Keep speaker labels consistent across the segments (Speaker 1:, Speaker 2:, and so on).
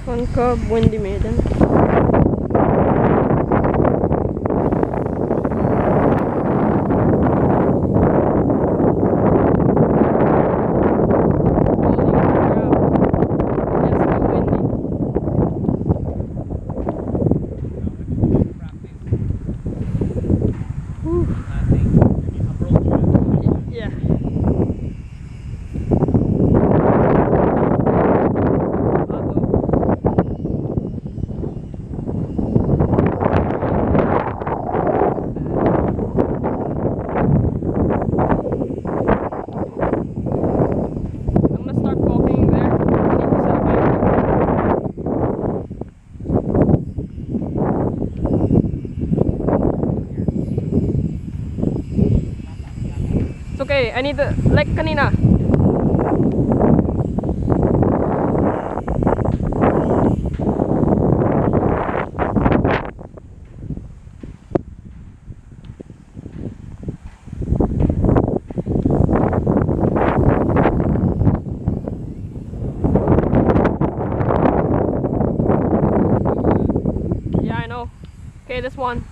Speaker 1: Fun Cub, Windy Maiden. It's okay, I need to, like kanina. Yeah, I know. Okay, this one.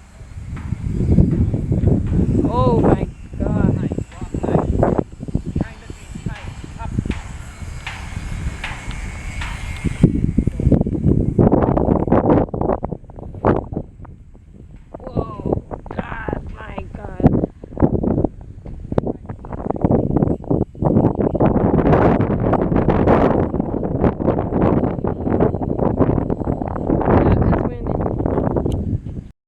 Speaker 1: Oh my